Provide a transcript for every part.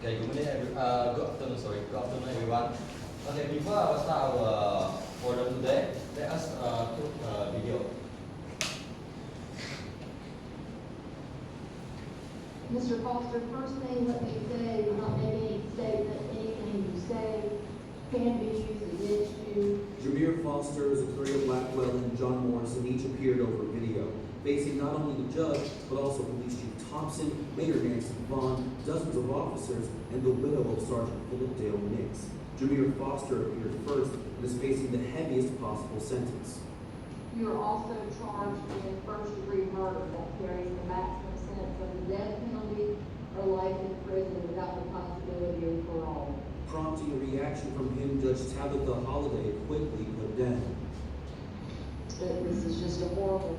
Okay, good afternoon, good afternoon everyone. Okay, before I will start our forum today, let us put a video. Mr. Foster, first thing let me say, we're not making any statement, anything you say can be used against you. Jameer Foster, Zachariah Blackwell, and John Morrison each appeared over video, facing not only the judge, but also Police Chief Thompson, Mayor Nancy Vaughn, dozens of officers, and the widow of Sergeant Philip Dale Nix. Jameer Foster appeared first and is facing the heaviest possible sentence. You are also charged with first-degree murder that carries the maximum sentence of the death penalty or life in prison without the possibility of parole. Prompting a reaction from him, Judge Tabitha Holliday quickly put down. This is just a horrible,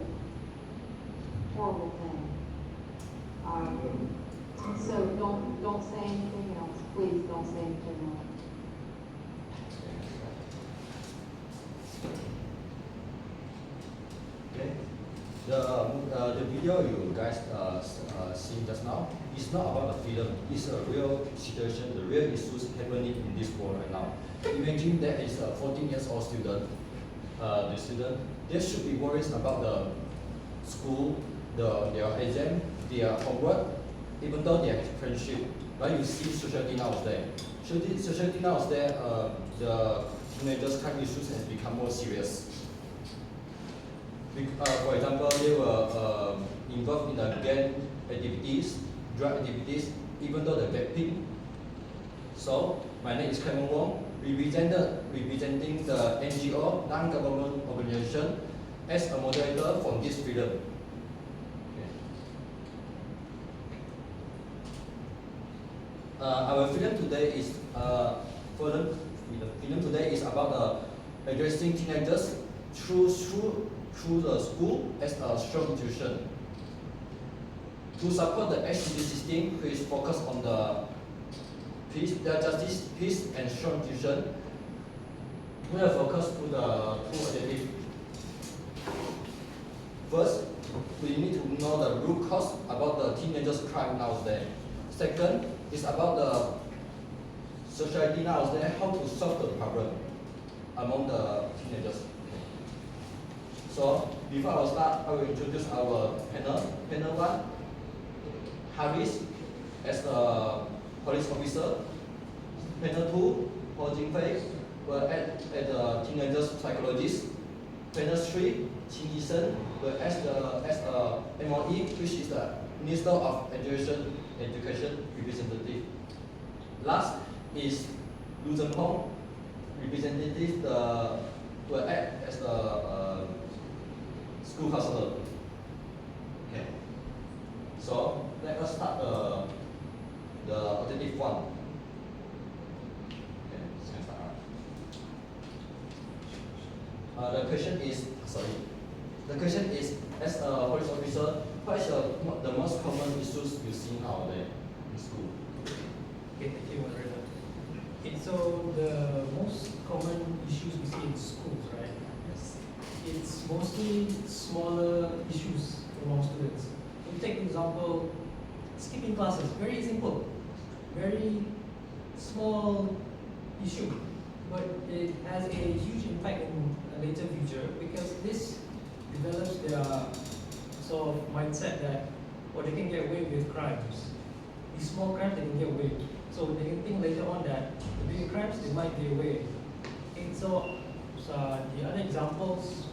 horrible thing. So don't say anything else. Please don't say anything else. Okay. The video you guys seen just now is not about the film. It's a real situation, the real issues happening in this world right now. Imagine there is a 14 years old student. The student, they should be worried about the school, their exam, their homework, even though they have friendship. But you see society nowadays. Society nowadays, the teenagers' crime issues has become more serious. For example, they were involved in the gang activities, drug activities, even though they're vaping. So, my name is Clement Wong, representing the NGO, non-government organization, as a moderator from this film. Our film today is about addressing teenagers through the school as a strong institution. To support the HCD system, which is focused on the justice, peace, and strong institution, we are focused to the two objectives. First, we need to know the root cause about the teenagers' crime nowadays. Second, is about the society nowadays, how to solve the problem among the teenagers. So, before I start, I will introduce our panel. Panel 1, Harris, as a police officer. Panel 2, Ho Jing Fei, will act as a teenagers psychologist. Panel 3, Qin Yisen, will act as a MOE, which is the Minister of Education representative. Last is Lu Zhenhong, representative will act as the school counselor. Okay. So let us start the alternative one. Okay, so can start. The question is, as a police officer, what is the most common issues you see nowadays in school? Okay, thank you, moderator. Okay, so the most common issues we see in schools, right? Yes. It's mostly smaller issues among students. So we take an example, skipping classes, very simple, very small issue, but it has a huge impact in a later future because this develops their sort of mindset that they can get away with crimes. These small crimes they can get away. So they can think later on that the bigger crimes they might get away. Okay, so the other examples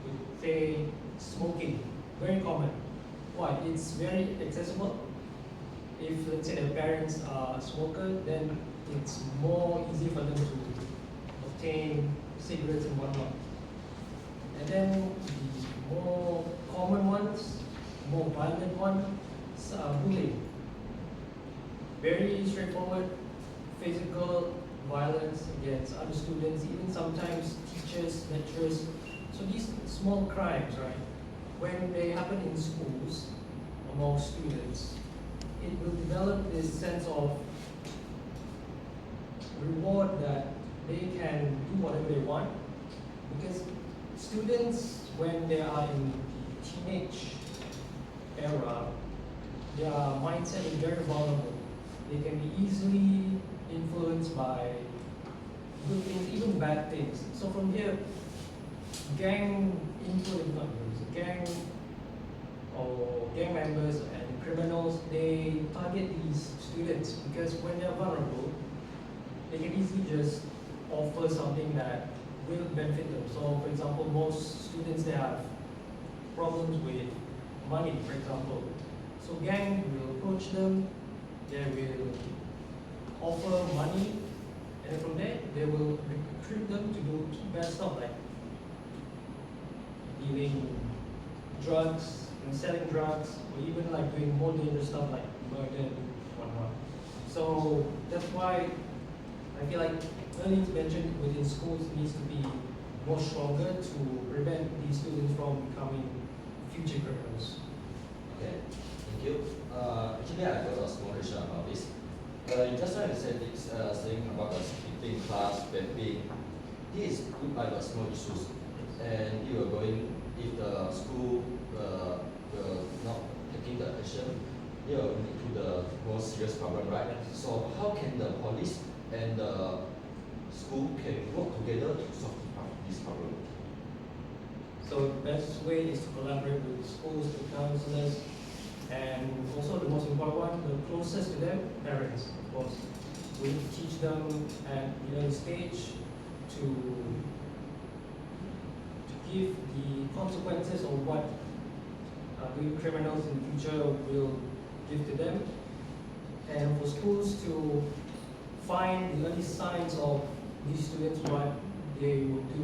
would say smoking, very common. Why? It's very accessible. If let's say their parents are a smoker, then it's more easy for them to obtain cigarettes and whatnot. And then the more common ones, more violent ones, bullying. Very straightforward, physical violence against other students, even sometimes teachers, lecturers. So these small crimes, right, when they happen in schools among students, it will develop this sense of reward that they can do whatever they want. Because students, when they are in the teenage era, their mindset is very vulnerable. they can be easily influenced by good things, even bad things. So from here, gang influence, not groups, gang or gang members and criminals, they target these students because when they're vulnerable, they can easily just offer something that will benefit them. So, for example, most students they have problems with money, for example. So, gang will approach them, they will offer money, and from there they will recruit them to do bad stuff like dealing drugs and selling drugs, or even like doing more dangerous stuff like murder and whatnot. So that's why I feel like early intervention within schools needs to be more stronger to prevent these students from becoming future criminals. Okay, thank you. Actually, I got a small question about this. Just now you said this saying about the skipping class, vaping. This is good by the small issues, and you are going if the school will not taking the action, you will lead to the more serious problem, right? So how can the police and the school can work together to solve this problem? So the best way is to collaborate with schools, the counselors, and also the most important one, the closest to them, parents, of course. We need to teach them at an early stage to give the consequences of what doing criminals in the future will give to them, and for schools to find the early signs of these students what they will do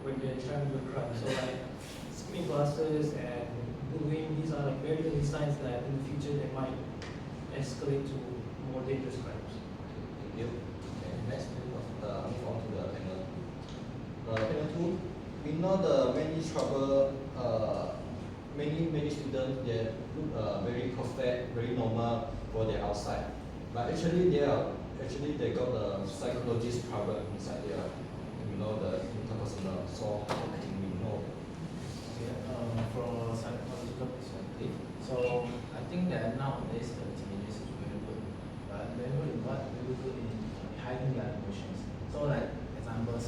when they're trying to do a crime. So like skipping classes and bullying, these are like very early signs that in the future they might escalate to more dangerous crimes. Thank you. Okay, next move on to the panel. Panel 2, we know the many trouble, many students they look very perfect, very normal for their outside, but actually they got the psychologist problem inside there. You know the interpersonal. So how can we know? Okay, from a psychological perspective, so I think that nowadays the teenagers is very good, but very good in what? Very good in hiding their emotions. So like examples,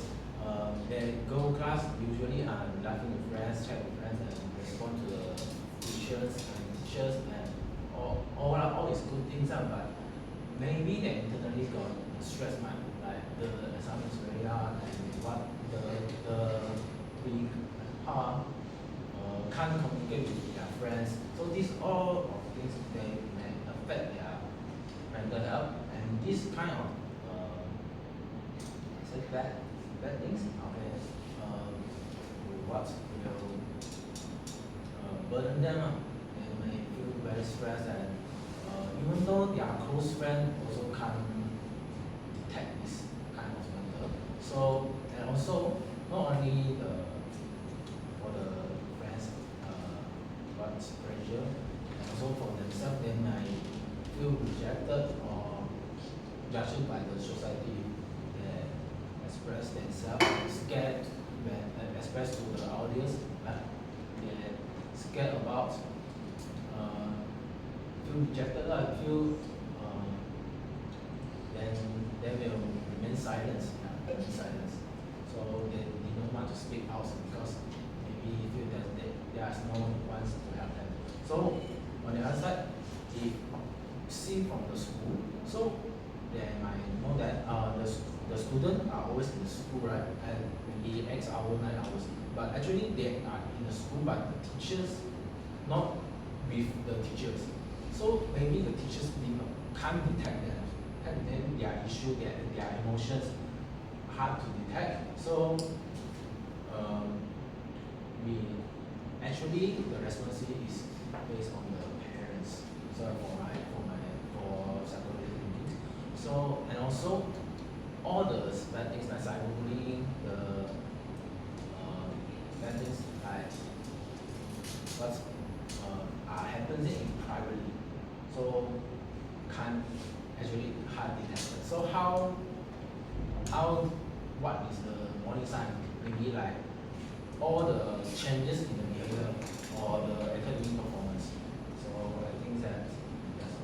they go class usually are laughing with friends, chat with friends, and respond to the teachers and all these good things but maybe they internally got stress mind, like the exam is very hard and what we can't communicate with their friends. So these all of things they may affect their mental health, and this kind of say bad things what will burden them. They may feel very stressed, and even though their close friend also can't detect this kind of mental. So and also not only for the friends but pressure, and also for themselves they might feel rejected or judged by the society. They express themselves scared when express to the audience that they're scared about feel rejected, feel then they will remain silent. So they don't want to speak out because maybe feel that there's no one to help them. So on the other side, if see from the school, so they might know that the students are always in the school, right? And maybe 8 hours, 9 hours. But actually they are in the school, but the teachers not with the teachers. So maybe the teachers can't detect them, and then their issue, their emotions hard to detect. So we actually the responsibility is based on the parents. So for psychology thinking. So and also all the bad things like cyberbullying, the bad things like what are happening privately. So can't actually hard detected. So what is the warning sign? Maybe like all the changes in the behavior or the academic performance. So I think that's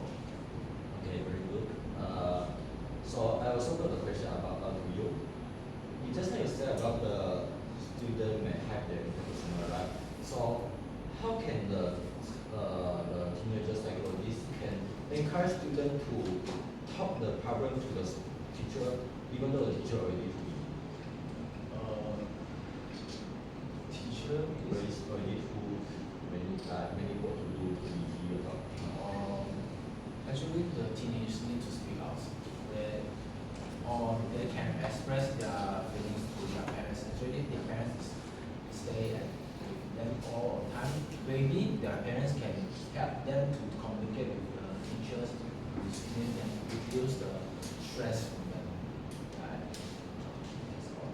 all. Okay, very good. also got a question about to you. You just now you said about the student may have their interpersonal, right? So how can the teenager psychologist can encourage students to talk the problem to the teacher, even though the teacher already Teacher already too many work to do to be here about. actually the teenagers need to speak out. Or they can express their feelings to their parents. Actually, their parents stay with them all the time. Maybe their parents can help them to communicate with the teachers, with students, and reduce the stress from them. Right? That's all.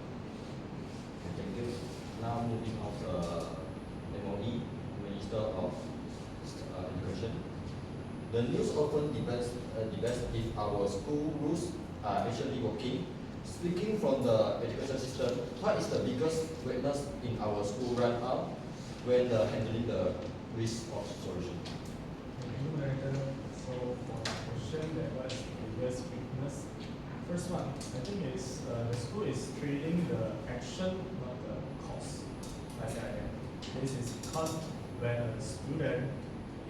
Okay, thank you. Now moving on to MOE, Minister of Education. The news often debates if our school rules are actually working. Speaking from the education system, what is the biggest weakness in our school right now when handling the risk of solution? Thank you, Director. So for the question that was the biggest weakness, first one, I think is the school is treating the action, not the cause. Like this is because when a student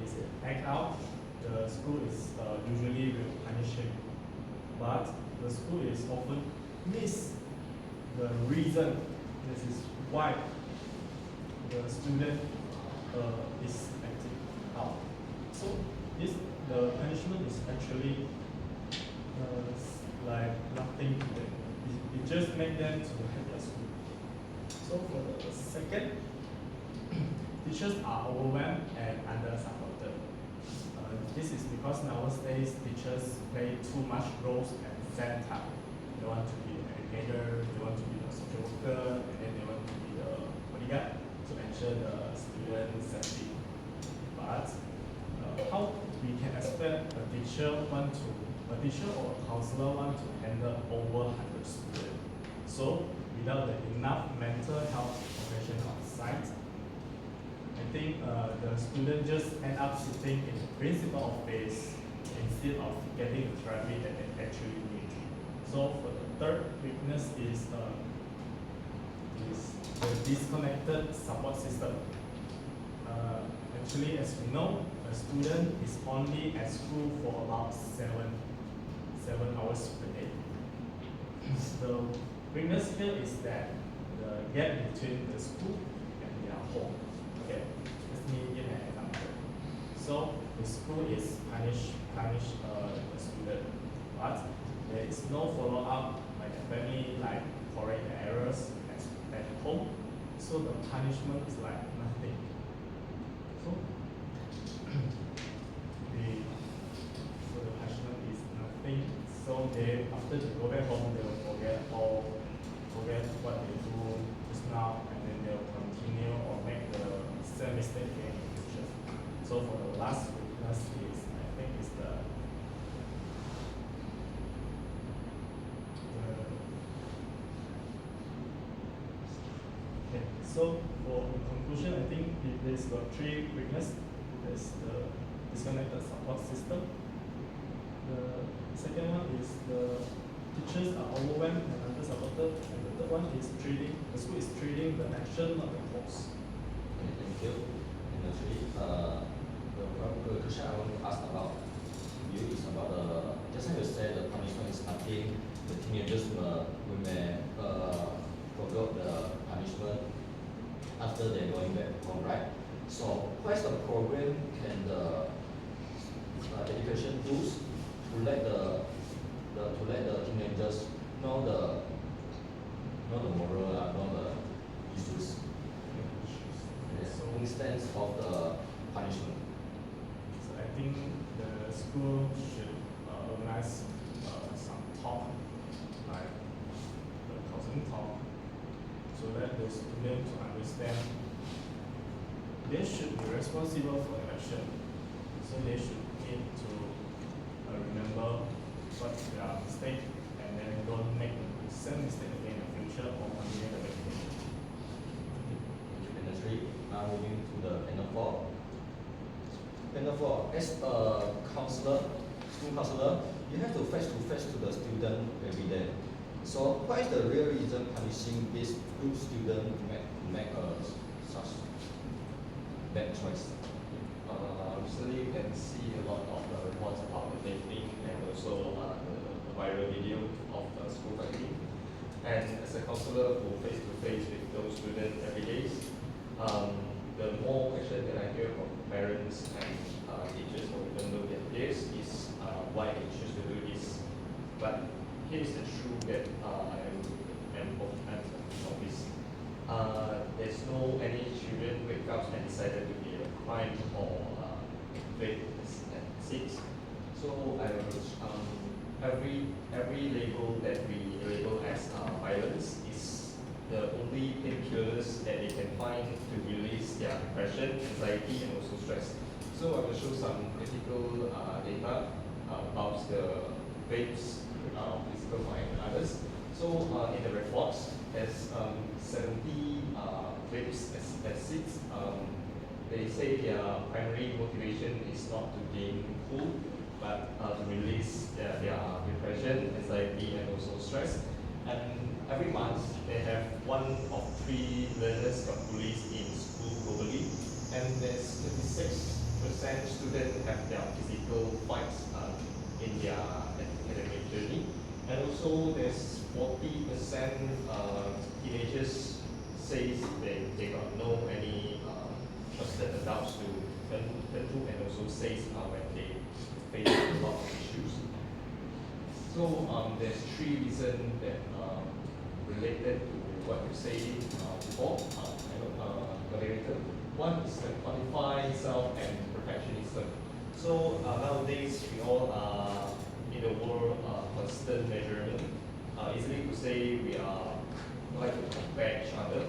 is act out, the school is usually will punish him. But the school is often miss the reason. This is why the student is acting out. So this the punishment is actually like nothing to them. It just make them to have their school. So for the second, teachers are overwhelmed and under-supported. This is because nowadays teachers play too much roles at the same time. They want to be an educator, they want to be a social worker, and then they want to be the bodyguard to ensure the student safety. But how we can expect a teacher or a counselor want to handle over 100 students? So without the enough mental health information on site, I think the student just end up sitting in the principal office instead of getting the therapy that they actually need. So for the third weakness is the disconnected support system. Actually, as we know, a student is only at school for about seven hours per day. The weakness here is that the gap between the school and their home. Okay, let me give an example. So the school is punish the student, but there is no follow up by the family, like correct the errors at home. So the punishment is like nothing. So the punishment is nothing. So they after they go back home, they will forget what they do just now, and then they'll continue or make the same mistake again in the future. So for the last weakness is, I think, is okay. So for in conclusion, I think there's got three weaknesses. There's the disconnected support system. The second one is the teachers are overwhelmed and under-supported, and the third one is the school is treating the action, not the cause. Okay, thank you. And actually, the question I want to ask about you is about just like you said, the punishment is nothing. The teenagers may forget the punishment after they're going back home, right? So, what is the program can the education do to let the teenagers know the moral, know the issues? So, Instance of the punishment. so I think the school should organize some talk, like the counseling talk, so that the student to understand they should be responsible for their action. So they should need to remember what their mistake, and then don't make the same mistake again in the future or continue the behavior. Industry. Now moving to the panel 4. Panel 4. As a counselor, school counselor, you have to face to the student every day. So what is the real reason punishing this good student make a such bad choice? Recently you can see a lot of reports about the dating and also the viral video of school fighting. And as a counselor who face to face with those students every day, the more question that I hear from parents and teachers or even though their peers is why they choose to do this. But here's the truth that I am of this. There's no any children wake up and decided to be a crime or fake sex. So I will every label that we label as violence is the only painkillers that they can find to release their depression, anxiety, and also stress. So I will show some critical data about the rapes, physical violence and others. So in the reports, there's 70 rapes as six. They say their primary motivation is not to gain cool, but to release their depression, anxiety, and also stress. And every month, they have 1 of 3 learners got bullied in school globally, and there's 56% students have their physical fights in their academic journey, and also there's 40% teenagers says they got no any trusted adults to turn to, and also says when they face a lot of issues. So there's 3 reasons that related to what you say before, moderator. One is the quantify self and perfectionism. So nowadays we all are in the world constant measurement. Easily to say we are like to compare each other,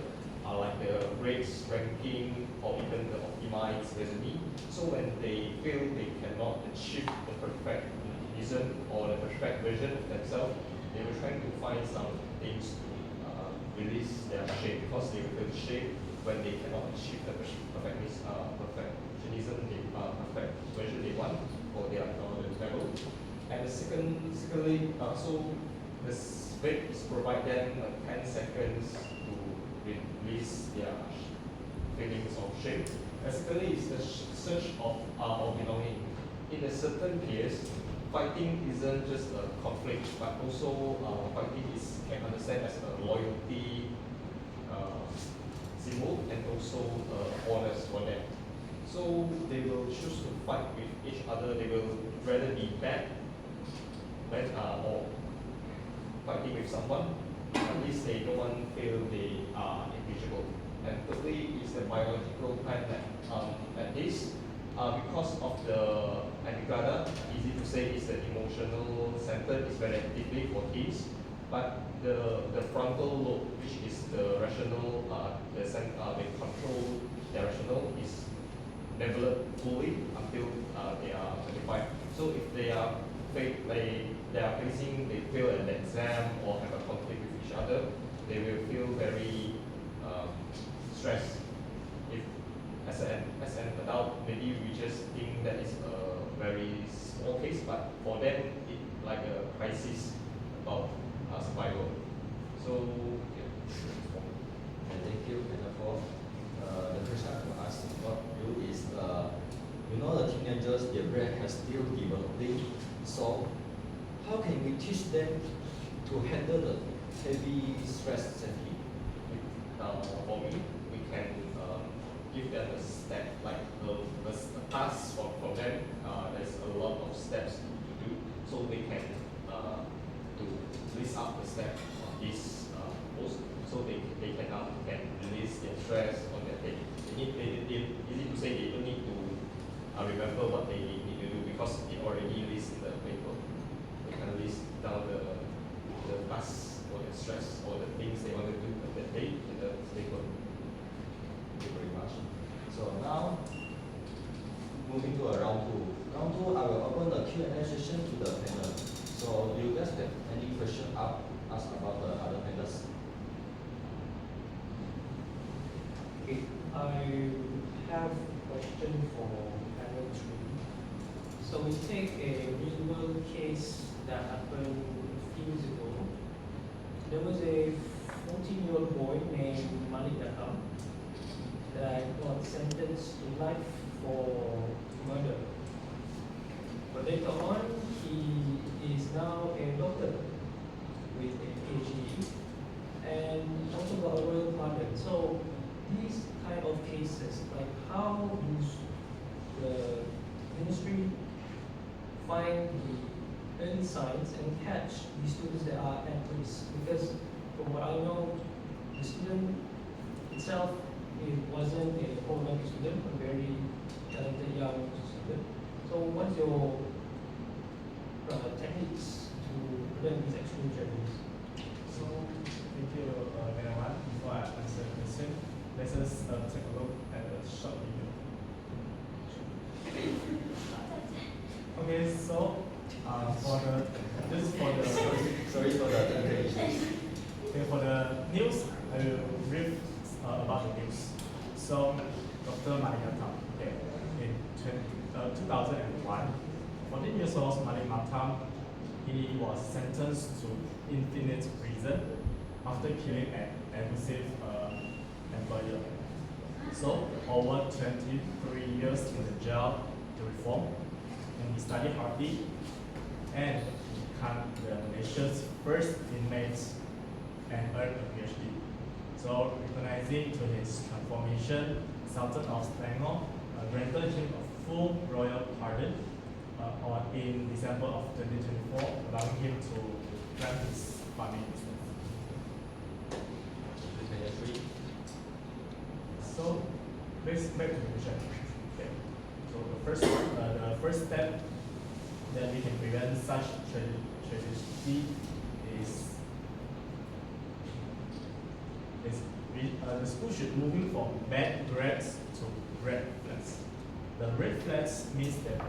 like the grades, ranking, or even the optimized resume. So when they feel they cannot achieve the perfectionism or the perfect version of themselves, they will try to find some things to release their shame, because they will feel shame when they cannot achieve the perfectionism, the perfect version they want for their level. And secondly, so the weights provide them 10 seconds to release their feelings of shame. And secondly is the search of belonging. In a certain case, fighting isn't just a conflict, but also fighting is can understand as a loyalty symbol and also honors for them. So they will choose to fight with each other. They will rather be bad or fighting with someone. At least they don't want to feel they are invisible. And thirdly is the biological time at this. Because of the amygdala, easy to say is the emotional center is relatively for teens, but the frontal lobe, which is the rational, they control their rational, is developed fully until they are 25. So if they are facing, they fail an exam or have a conflict with each other, they will feel very stressed. If as an adult, maybe we just think that is a very small case, but for them, it like a crisis about survival. So, And thank you. And for the question I will ask about you is, the teenagers, their brain has still developing. So, how can we teach them to handle the heavy stress safety? for me, we can give them a step, like a task for them. There's a lot of steps to do, so they can to list up the steps of this post, so they can release their stress on their day. They easy to say they don't need to remember what they need to do because they already list in the paper. They can list down the tasks or the stress or the things they want to do on that day in the paper. Thank you very much. So now, moving to round 2. Round 2, I will open the Q&A session to the panel. So do you guys have any question ask about the other panels? Okay, I have a question for panel 3. So we take a reasonable case that happened a few years ago. There was a 14-year-old boy named Malik Dakam that got sentenced to life for murder. But later on, he is now a doctor with a PhD and also got a royal pardon. So these kind of cases, like how does the ministry find the early signs and catch the students that are at risk? Because from what I know, the student itself, it wasn't a problematic student, a very talented young student. So what's your techniques to prevent these extreme journeys? So, thank you, Benawan. Before I answer the question, let us take a look at a short video. Okay, so for the this is for the Sorry for the technical issues. okay, for the news, I will brief about the news. So, Dr. Malik Matam, okay, in 2001, 14 years old Malik Matam, he was sentenced to infinite prison after killing an abusive employer. So, over 23 years in the jail to reform, and he studied hardly and became the nation's first inmate and earned a PhD. So, recognizing to his transformation, Sultan of Selangor granted him a full royal pardon in December of 2024, allowing him to run his farming business. 2023. So, let's back to the question. Okay. So the first step that we can prevent such tragedy is the school should moving from bad grades to red flags. The red flags means that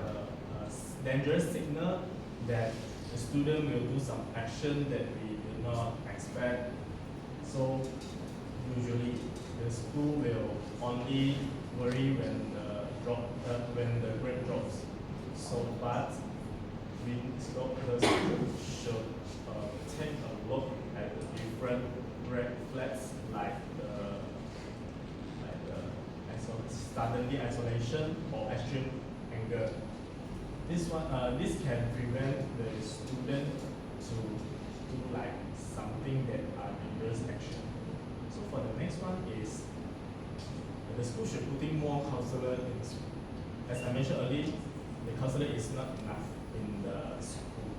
dangerous signal that the student will do some action that we do not expect. So usually the school will only worry when the grade drops. So but the school should take a look at the different red flags like suddenly isolation or extreme anger. This can prevent the student to do like something that are dangerous action. So for the next one is the school should putting more counselor in the school. As I mentioned earlier, the counselor is not enough in the school.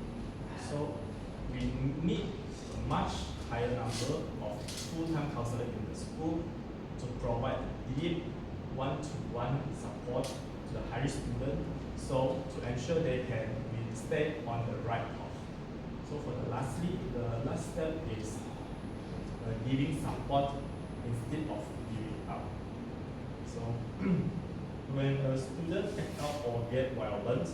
So we need a much higher number of full-time counselor in the school to provide deep one-to-one support to the high-risk student, so to ensure they can stay on the right path. So for the last step is giving support instead of giving up. So when a student act out or get violent,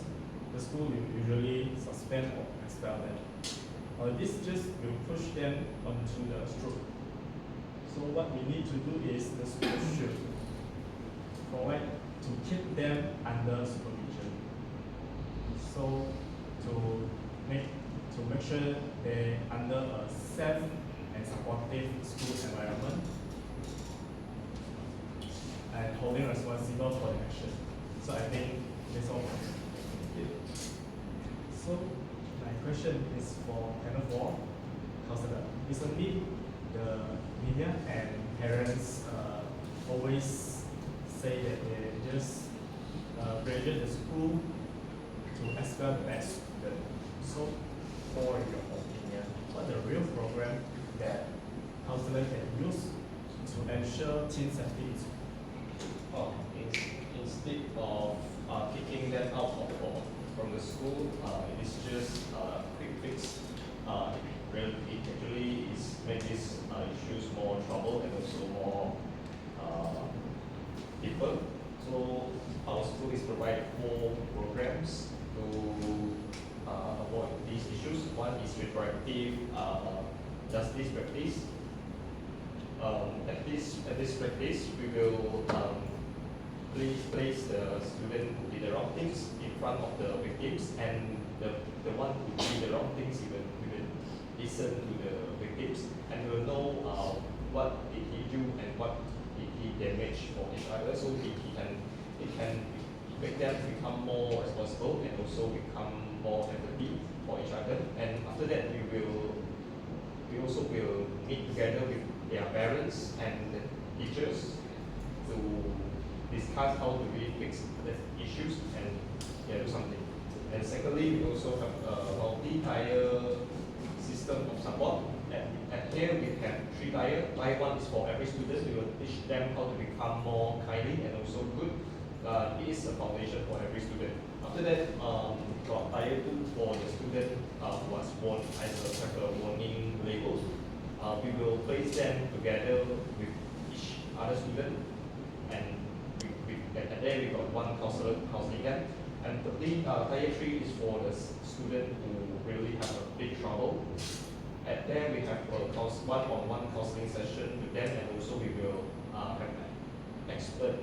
the school will usually suspend or expel them. This just will push them onto the stroke. So what we need to do is the school should provide to keep them under supervision. So to make sure they under a safe and supportive school environment and holding responsible for the action. So I think that's all. So my question is for panel 4, counselor. Recently, the media and parents always say that they just pressure the school to expel the bad student. So, for your opinion, what the real program that counselor can use to ensure teen safety is? Instead of kicking them out from the school, it is just a quick fix. It actually is make these issues more trouble and also more people. So our school is providing 4 programs to avoid these issues. One is retroactive justice practice. At this practice, we will place the student who did the wrong things in front of the victims and the one who did the wrong things, he will listen to the victims and will know what did he do and what did he damage for each other, so he can make them become more responsible and also become more empathy for each other. And after that, we also will meet together with their parents and the teachers to discuss how do we fix the issues and do something. And secondly, we also have a multi-tier system of support. At here we have 3 tiers. Tier 1 is for every student. We will teach them how to become more kindly and also good. It is a foundation for every student. After that, got tier 2 for the student who was warned as a warning label. We will place them together with each other student, and and then we got one counseling them. And thirdly, tier 3 is for the student who really have a big trouble. And then we have a one-on-one counseling session with them, and also we will have an expert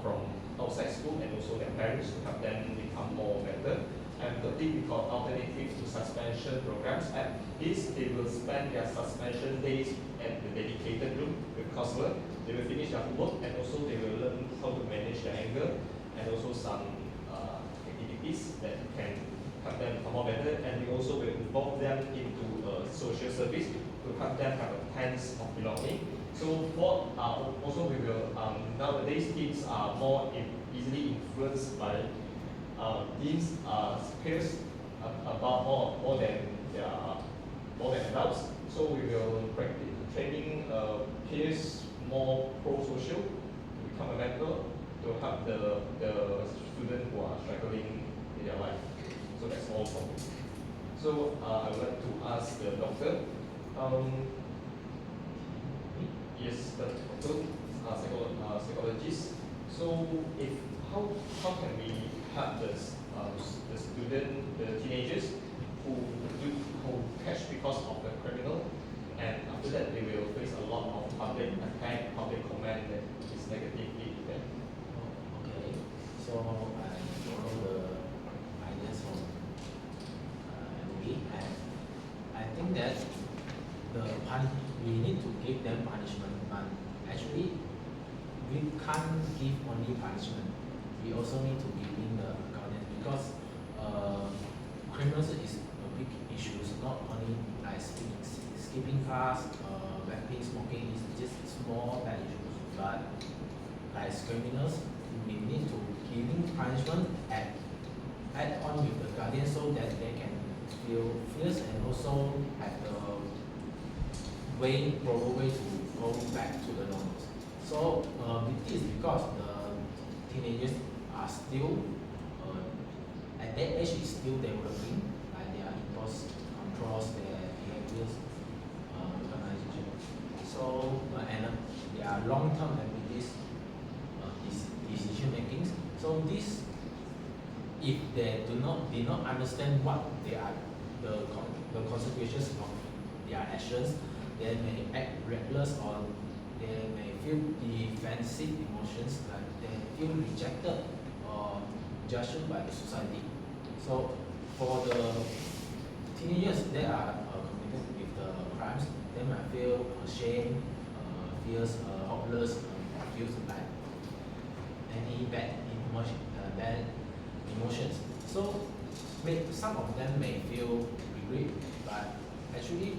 from outside school and also their parents to help them become more better. And thirdly, we got alternative to suspension programs. At this, they will spend their suspension days at the dedicated room with counselor. They will finish their homework and also they will learn how to manage their anger and also some activities that can help them become more better. And we also will involve them into social service to help them have a sense of belonging. So for also we will nowadays kids are more easily influenced by these peers about more than adults. So we will practice training peers more pro-social to become a mentor to help the students who are struggling in their life. So that's all from me. So I would like to ask the doctor. Yes, the doctor, psychologist. So how can we help the student, the teenagers who catch because of the criminal, and after that they will face a lot of public attack, public comment that is negatively to them. Okay, so I follow the ideas from Emily, and I think that we need to give them punishment, but actually we can't give only punishment. We also need to give in the guidance, because criminals is a big issue. It's not only like skipping class, vaping, smoking is just small bad issues, but like criminals, we need to giving punishment add on with the guardian so that they can feel fierce and also have the proper way to go back to the normal. So with this, because the teenagers are still at that age is still developing, like their impulse controls, their behaviors, organization. So and their long-term abilities is decision making. So this, if they did not understand what they are the consequences of their actions, they may act reckless, or they may feel defensive emotions, like they feel rejected or judged by the society. So for the teenagers that are committed with the crimes, they might feel ashamed, fears, hopeless, feels like any bad emotions. So some of them may feel regret, but actually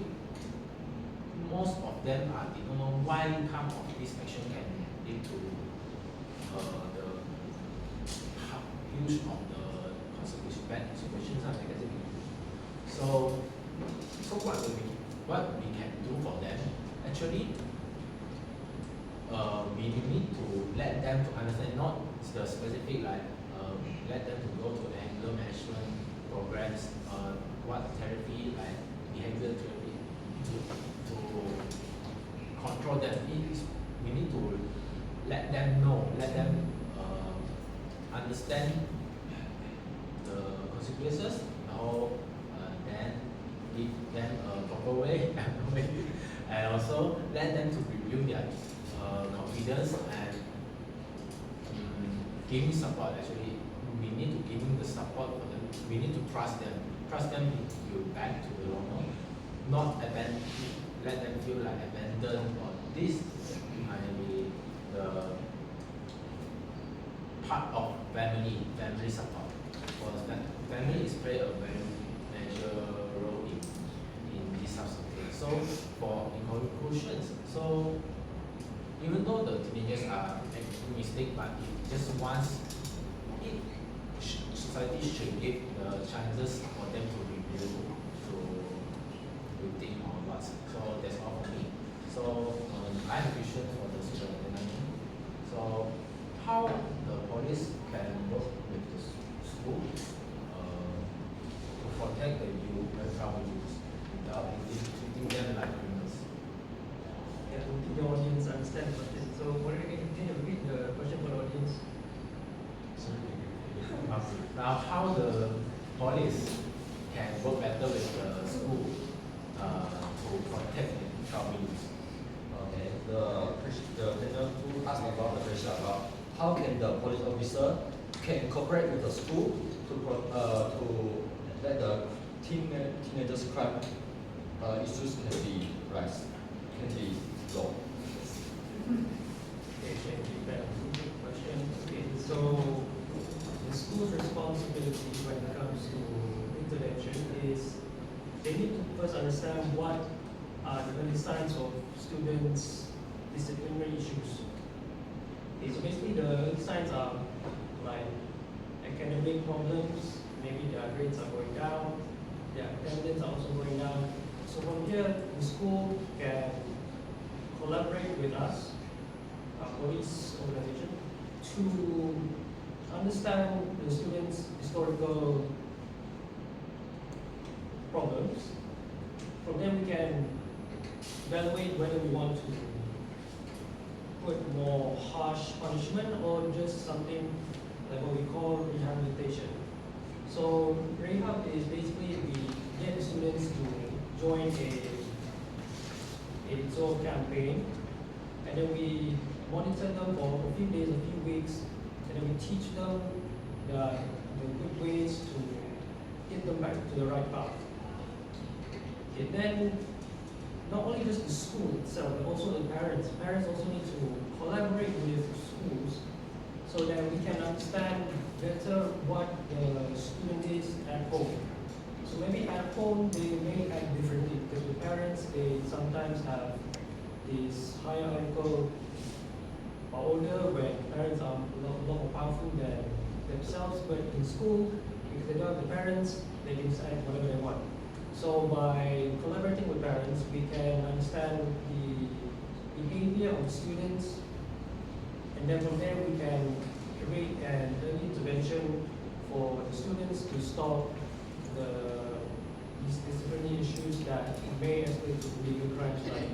most of them they don't know why come of this action can lead to the huge of the consequences, bad consequences are negative. So what we can do for them, actually we need to let them to understand, not the specific like let them to go to the anger management programs, what therapy like behavior therapy to control them. We need to let them know, let them understand the consequences, now then give them a proper way and also let them to rebuild their confidence and giving support. Actually we we need to give them the support for them. We need to trust them to back to the normal, not let them feel like abandoned or this might be the part of family support. For the family is play a very major role in this types of things. So for in conclusions, so even though the teenagers are making mistakes, but it just once society should give the chances for them to review, to rethink or what. So that's all for me. So I have a question for the superintendent. So how the police can work with the school to protect the youth, the troubled youth, without treating them like criminals? Yeah, to keep the audience understand the question. So, can you repeat the question for the audience? Now, how the police can work better with the school to protect the troubled youth? Okay, the panel who asked about the question about how can the police officer can cooperate with the school to let the teenagers crime issues can be rise, can be low. Okay, thank you. That's a good question. Okay, so the school's responsibility when it comes to intervention is they need to first understand what are the early signs of students' disciplinary issues. Okay, so basically the early signs are like academic problems, maybe their grades are going down, their attendance are also going down. So from here, the school can collaborate with us, our police organization, to understand the students' historical problems. From there, we can evaluate whether we want to put more harsh punishment or just something like what we call rehabilitation. So rehab is basically we get the students to join a sort of campaign, and then we monitor them for a few days, a few weeks, and then we teach them the good ways to get them back to the right path. Okay, then not only just the school itself, but also the parents. Parents also need to collaborate with schools so that we can understand better what the student is at home. So maybe at home they may act differently because with parents they sometimes have this hierarchical order where parents are a lot more powerful than themselves, but in school, if they don't have the parents, they can just act whatever they want. So by collaborating with parents, we can understand the behavior of students, and then from there we can create an early intervention for the students to stop these disciplinary issues that may escalate to legal crimes like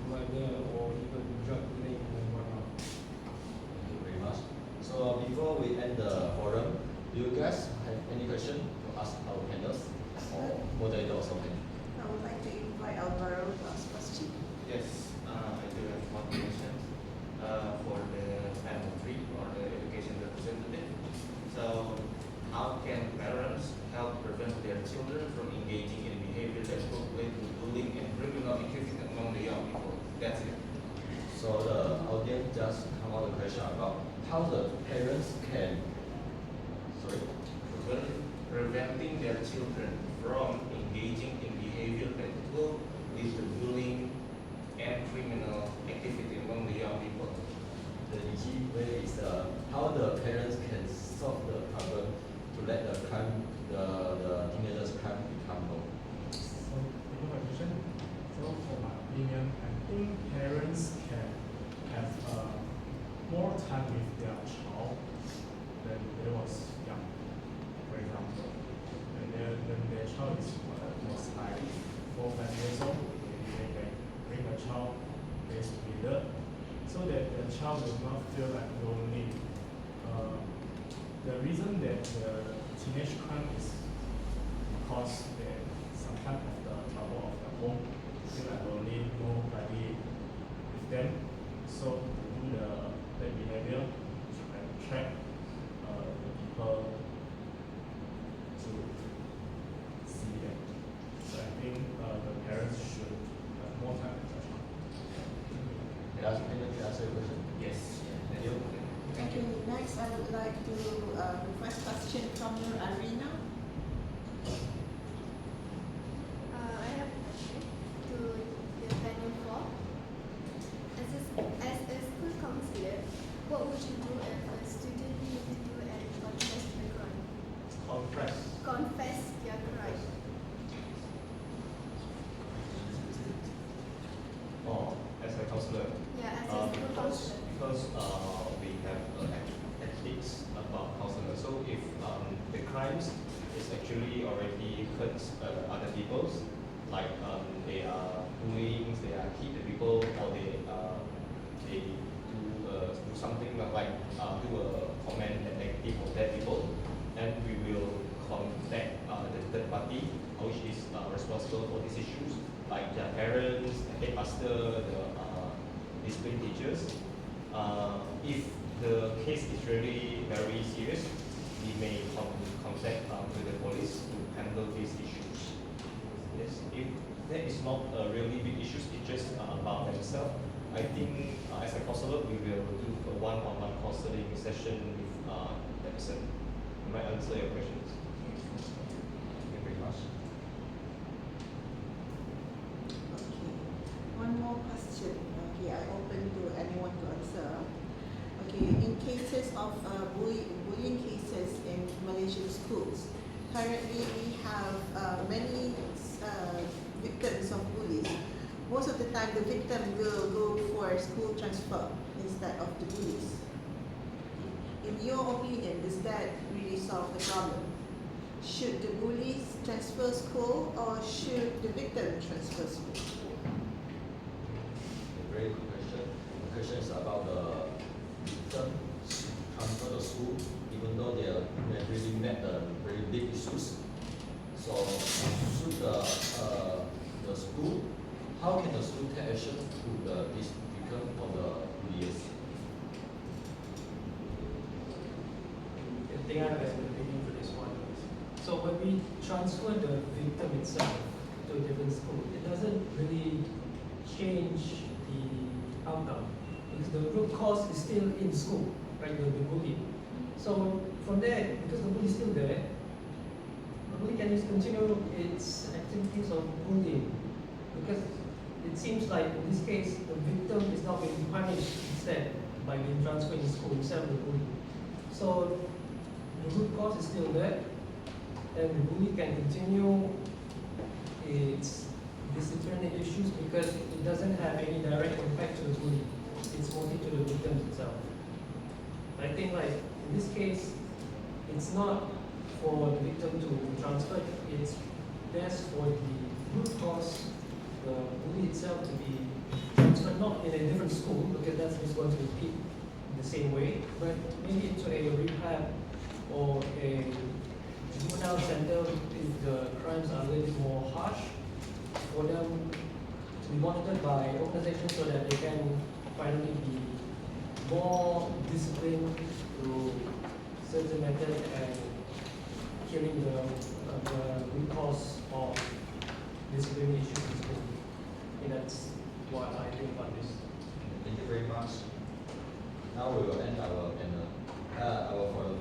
murder or even drug dealing and whatnot. Thank you very much. So before we end the forum, do you guys have any question to ask our panelists or moderator also? I would like to invite Alvaro to ask question. Yes, I do have one question for the panel 3 or the education representative. So, how can parents help prevent their children from engaging in behavior that could lead to bullying and criminal activity among the young people? That's it. So the audience just come out with a question about how the parents can, sorry, Preventing their children from engaging in behavior that will lead to bullying and criminal activity among the young people. the key way is how the parents can solve the problem to let the crime, the teenagers crime become low. So, you know my question? So, for my opinion, I think parents can have more time with their child than they was young. For example, when their child was like 4 or 5 years old, they can bring the child play together so that the child will not feel like lonely. The reason that the teenage crime is because they sometimes have the trouble of the home, feel like lonely, nobody with them. So to do the behavior to attract the people your question? Yes. Thank you. Thank you. Next, I would like to request question from Nur Arina. I have a question to the panel for. As a school counselor, what would you do if a student need to do and confess their crime? Confess their crime. Oh, as a counselor. Yeah, as a school counselor. Because we have ethics about counselor. So if the crimes is actually already hurts other people's, like they are bullying, they are hit the people, or they do something like do a comment that negative of that people, and we will contact the third party, which is responsible for these issues, like their parents, the headmaster, the discipline teachers. If the case is really very serious, we may contact with the police to handle these issues. Yes, if that is not a really big issue, it's just about themselves. I think as a counselor, we will do a one-on-one counseling session with that person. Am I answer your questions? Thank you very much. Okay. One more question. Okay, I open to anyone to answer. Okay, in cases of bullying cases in Malaysian schools, currently we have many victims of bullies. Most of the time, the victim will go for school transfer instead of the bullies. In your opinion, does that really solve the problem? Should the bullies transfer school or should the victim transfer school? Very good question. The question is about the victim transfer to school, even though they have really met the very big issues. So should the school, how can the school take action to this victim or the bullies? I think I have an opinion for this one. So when we transfer the victim itself to a different school, it doesn't really change the outcome because the root cause is still in school, right? The bully. So from there, because the bully is still there, the bully can just continue its activities of bullying because it seems like in this case the victim is now being punished instead by being transferred in school instead of the bully. So the root cause is still there, and the bully can continue its disciplinary issues because it doesn't have any direct impact to the bully. It's mostly to the victim itself. I think like in this case, it's not for the victim to transfer, it's best for the root cause, the bully itself, to be transferred not in a different school because that's just going to repeat the same way, but maybe into a rehab or a juvenile center if the crimes are a little bit more harsh, for them to be monitored by organizations so that they can finally be more disciplined through certain methods and killing the root cause of disciplinary issues in school. And that's what I think about this. Thank you very much. Now we will end our panel, our